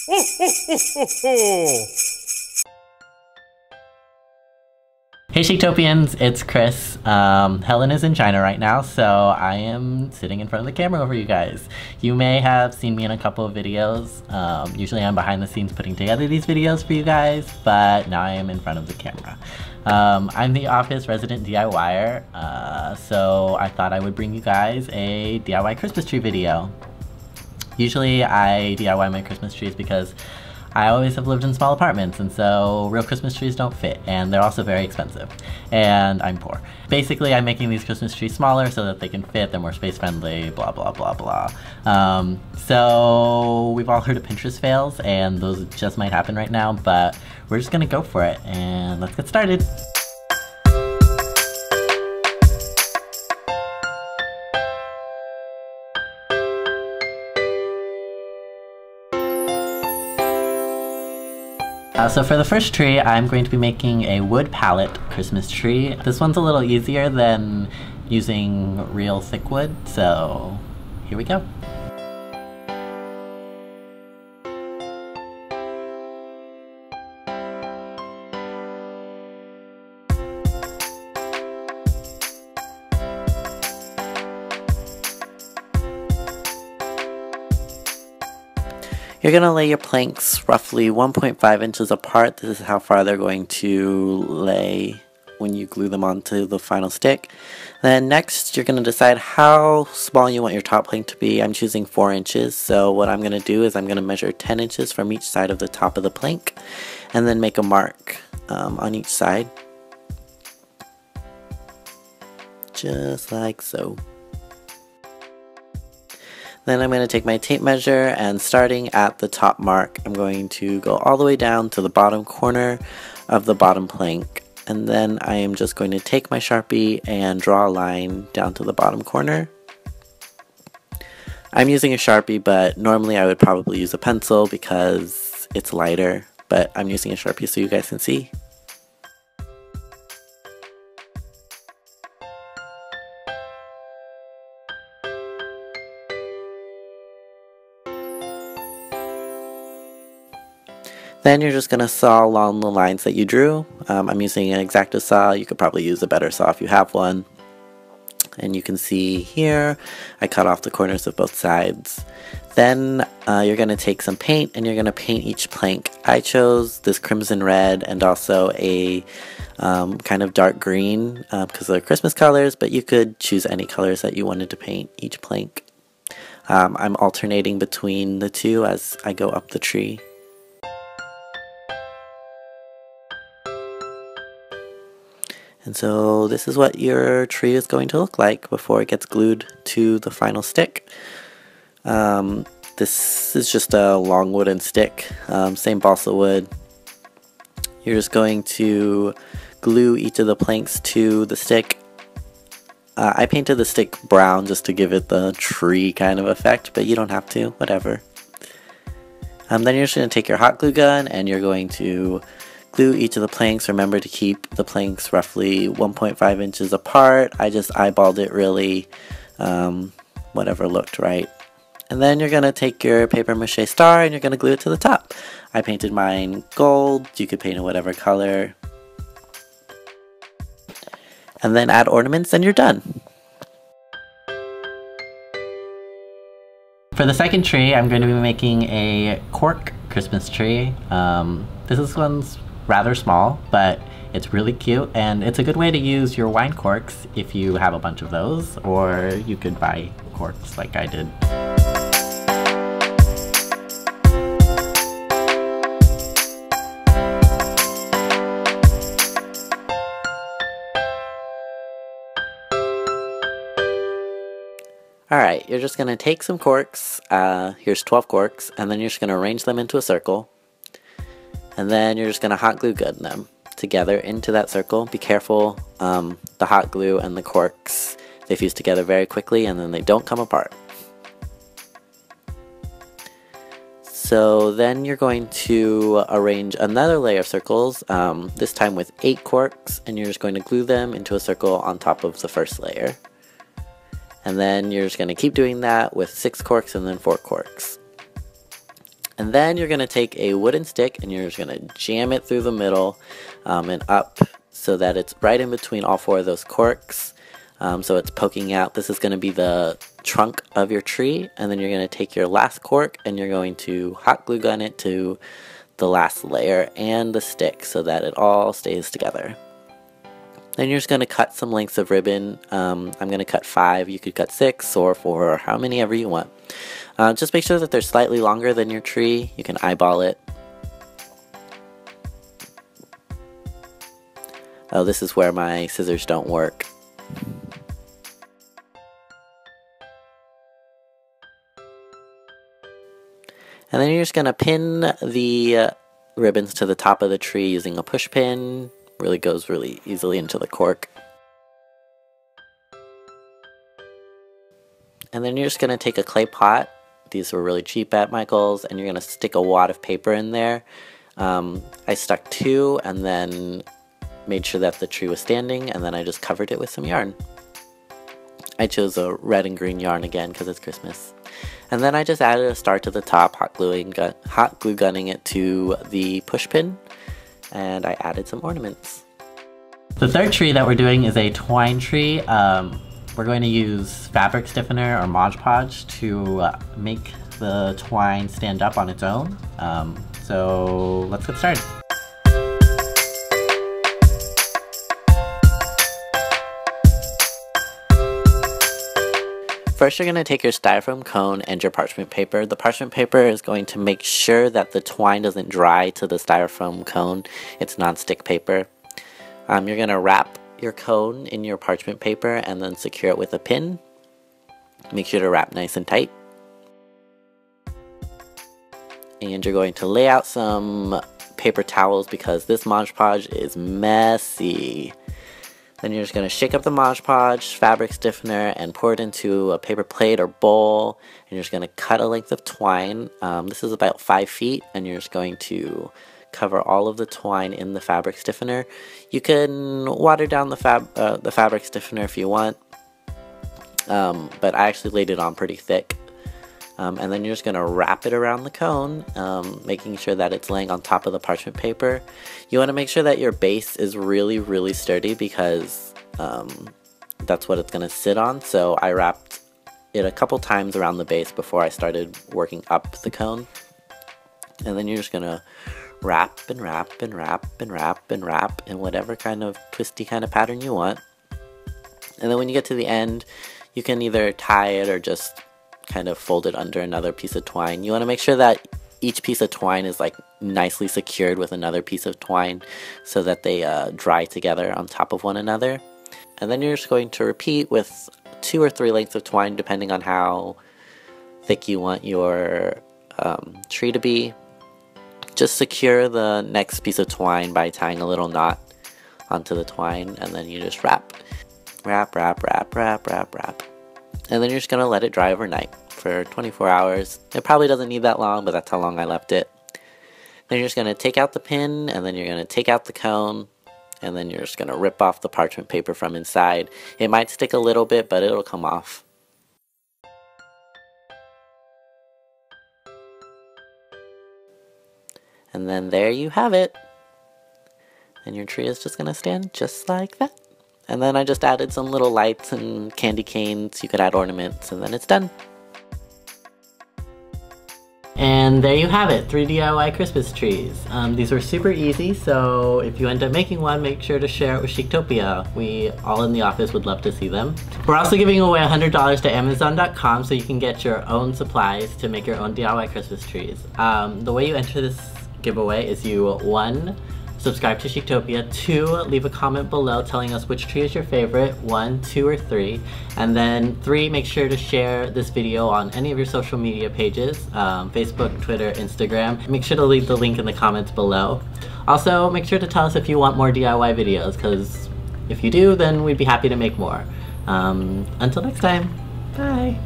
Hey Chictopians, it's Chris. Helen is in China right now, so I am sitting in front of the camera over you guys. You may have seen me in a couple of videos. Usually I'm behind the scenes putting together these videos for you guys, but now I am in front of the camera. I'm the office resident DIYer, so I thought I would bring you guys a DIY Christmas tree video. Usually I DIY my Christmas trees because I always have lived in small apartments, and so real Christmas trees don't fit, and they're also very expensive, and I'm poor. Basically, I'm making these Christmas trees smaller so that they can fit, they're more space friendly, blah blah blah blah. So we've all heard of Pinterest fails, and those just might happen right now, but we're just gonna go for it, and let's get started. So for the first tree, I'm going to be making a wood pallet Christmas tree. This one's a little easier than using real thick wood, so here we go. You're going to lay your planks roughly 1.5 inches apart. This is how far they're going to lay when you glue them onto the final stick. Then next, you're going to decide how small you want your top plank to be. I'm choosing 4 inches, so what I'm going to do is I'm going to measure 10 inches from each side of the top of the plank, and then make a mark on each side. Just like so. Then I'm going to take my tape measure, and starting at the top mark, I'm going to go all the way down to the bottom corner of the bottom plank. And then I am just going to take my Sharpie and draw a line down to the bottom corner. I'm using a Sharpie, but normally I would probably use a pencil because it's lighter, but I'm using a Sharpie so you guys can see. Then you're just going to saw along the lines that you drew. I'm using an X-Acto saw. You could probably use a better saw if you have one. And you can see here, I cut off the corners of both sides. Then you're going to take some paint and you're going to paint each plank. I chose this crimson red and also a kind of dark green because they're Christmas colors, but you could choose any colors that you wanted to paint each plank. I'm alternating between the two as I go up the tree. And so this is what your tree is going to look like before it gets glued to the final stick. This is just a long wooden stick, same balsa wood. You're just going to glue each of the planks to the stick. I painted the stick brown just to give it the tree kind of effect, but you don't have to, whatever. Then you're just going to take your hot glue gun and you're going to glue each of the planks. Remember to keep the planks roughly 1.5 inches apart. I just eyeballed it really, whatever looked right. And then you're going to take your paper mache star and you're going to glue it to the top. I painted mine gold. You could paint it whatever color. And then add ornaments and you're done. For the second tree, I'm going to be making a cork Christmas tree. This one's rather small, but it's really cute, and it's a good way to use your wine corks if you have a bunch of those, or you could buy corks like I did. Alright, you're just going to take some corks, here's 12 corks, and then you're just going to arrange them into a circle. And then you're just going to hot glue gun them together into that circle. Be careful, the hot glue and the corks, they fuse together very quickly and then they don't come apart. So then you're going to arrange another layer of circles, this time with 8 corks, and you're just going to glue them into a circle on top of the first layer. And then you're just going to keep doing that with 6 corks and then 4 corks. And then you're going to take a wooden stick and you're just going to jam it through the middle and up so that it's right in between all four of those corks. So it's poking out. This is going to be the trunk of your tree, and then you're going to take your last cork and you're going to hot glue gun it to the last layer and the stick so that it all stays together. Then you're just going to cut some lengths of ribbon. I'm going to cut 5. You could cut 6 or 4 or how many ever you want. Just make sure that they're slightly longer than your tree. You can eyeball it. Oh, this is where my scissors don't work. And then you're just going to pin the ribbons to the top of the tree using a push pin. Really goes really easily into the cork. And then you're just going to take a clay pot. These were really cheap at Michael's, and you're going to stick a wad of paper in there. I stuck 2 and then made sure that the tree was standing, and then I just covered it with some yarn. I chose a red and green yarn again because it's Christmas. And then I just added a star to the top, hot glue gunning it to the push pin, and I added some ornaments. The third tree that we're doing is a twine tree. We're going to use fabric stiffener or Mod Podge to make the twine stand up on its own. So let's get started. First, you're going to take your Styrofoam cone and your parchment paper. The parchment paper is going to make sure that the twine doesn't dry to the Styrofoam cone. It's non-stick paper. You're going to wrap your cone in your parchment paper and then secure it with a pin. Make sure to wrap nice and tight. And you're going to lay out some paper towels because this Mod Podge is messy. Then you're just going to shake up the Mod Podge, fabric stiffener, and pour it into a paper plate or bowl. And you're just going to cut a length of twine. This is about 5 feet, and you're just going to cover all of the twine in the fabric stiffener. You can water down the fabric stiffener if you want, but I actually laid it on pretty thick. And then you're just going to wrap it around the cone, making sure that it's laying on top of the parchment paper. You want to make sure that your base is really, really sturdy because that's what it's going to sit on. So I wrapped it a couple times around the base before I started working up the cone. And then you're just going to wrap and wrap and wrap and wrap and wrap in whatever kind of twisty kind of pattern you want. And then when you get to the end, you can either tie it or just kind of fold it under another piece of twine. You want to make sure that each piece of twine is like nicely secured with another piece of twine so that they dry together on top of one another. And then you're just going to repeat with 2 or 3 lengths of twine depending on how thick you want your tree to be. Just secure the next piece of twine by tying a little knot onto the twine, and then you just wrap. Wrap, wrap, wrap, wrap, wrap, wrap. And then you're just going to let it dry overnight for 24 hours. It probably doesn't need that long, but that's how long I left it. Then you're just going to take out the pin, and then you're going to take out the cone, and then you're just going to rip off the parchment paper from inside. It might stick a little bit, but it'll come off. And then there you have it. And your tree is just going to stand just like that. And then I just added some little lights and candy canes. You could add ornaments, and then it's done. And there you have it, 3 DIY Christmas trees. These were super easy, so if you end up making one, make sure to share it with Chictopia. We all in the office would love to see them. We're also giving away $100 to Amazon.com so you can get your own supplies to make your own DIY Christmas trees. The way you enter this giveaway is you, 1, subscribe to Chictopia, 2, leave a comment below telling us which tree is your favorite, 1, 2, or 3, and then 3, make sure to share this video on any of your social media pages, Facebook, Twitter, Instagram. Make sure to leave the link in the comments below. Also, make sure to tell us if you want more DIY videos, because if you do, then we'd be happy to make more. Until next time, bye!